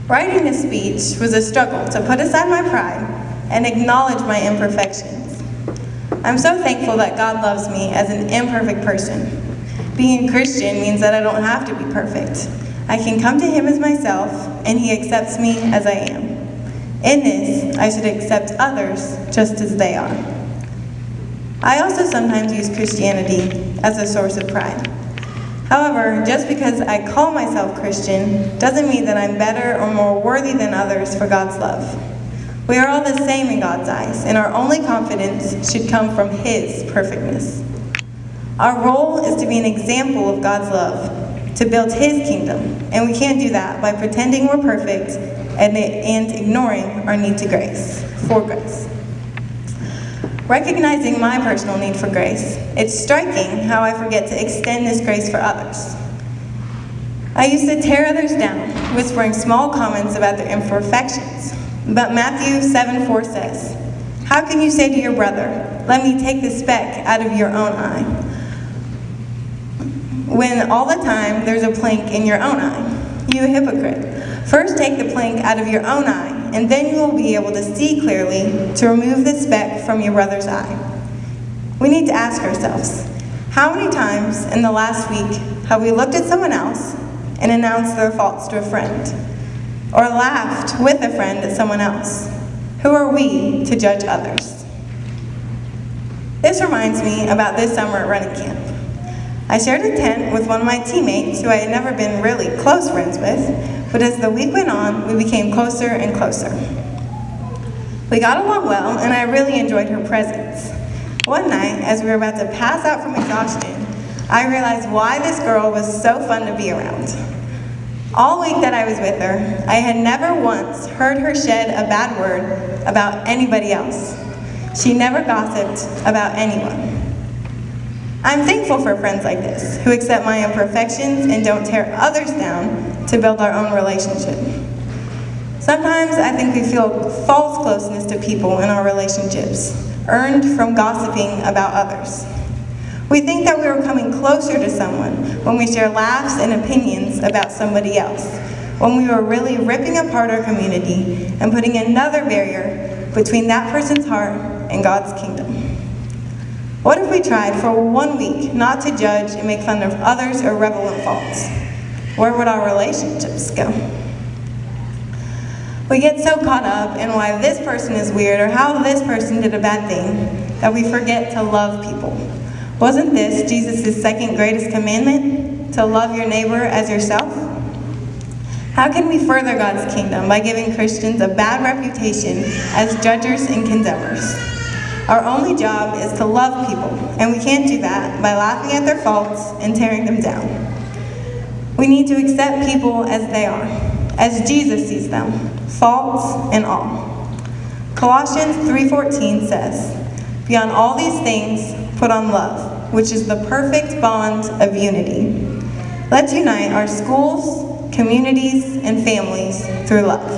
Writing this speech was a struggle to put aside my pride and acknowledge my imperfections. I'm so thankful that God loves me as an imperfect person. Being a Christian means that I don't have to be perfect. I can come to Him as myself, and He accepts me as I am. In this, I should accept others just as they are. I also sometimes use Christianity as a source of pride. However, just because I call myself Christian doesn't mean that I'm better or more worthy than others for God's love. We are all the same in God's eyes, and our only confidence should come from His perfectness. Our role is to be an example of God's love, to build His kingdom, and we can't do that by pretending we're perfect and ignoring our need for grace. Recognizing my personal need for grace, it's striking how I forget to extend this grace for others. I used to tear others down, whispering small comments about their imperfections. But Matthew 7:4 says, "How can you say to your brother, 'Let me take the speck out of your own eye,' when all the time there's a plank in your own eye? You hypocrite. First take the plank out of your own eye, and then you will be able to see clearly to remove the speck from your brother's eye." We need to ask ourselves, how many times in the last week have we looked at someone else and announced their faults to a friend? Or laughed with a friend at someone else? Who are we to judge others? This reminds me about this summer at running camp. I shared a tent with one of my teammates who I had never been really close friends with, but as the week went on, we became closer and closer. We got along well, and I really enjoyed her presence. One night, as we were about to pass out from exhaustion, I realized why this girl was so fun to be around. All week that I was with her, I had never once heard her shed a bad word about anybody else. She never gossiped about anyone. I'm thankful for friends like this, who accept my imperfections and don't tear others down to build our own relationship. Sometimes I think we feel false closeness to people in our relationships, earned from gossiping about others. We think that we are coming closer to someone when we share laughs and opinions about somebody else, when we are really ripping apart our community and putting another barrier between that person's heart and God's kingdom. What if we tried for 1 week not to judge and make fun of others' irrelevant faults? Where would our relationships go? We get so caught up in why this person is weird or how this person did a bad thing that we forget to love people. Wasn't this Jesus' second greatest commandment, to love your neighbor as yourself? How can we further God's kingdom by giving Christians a bad reputation as judgers and condemners? Our only job is to love people, and we can't do that by laughing at their faults and tearing them down. We need to accept people as they are, as Jesus sees them, faults and all. Colossians 3:14 says, "Beyond all these things, put on love, which is the perfect bond of unity." Let's unite our schools, communities, and families through love.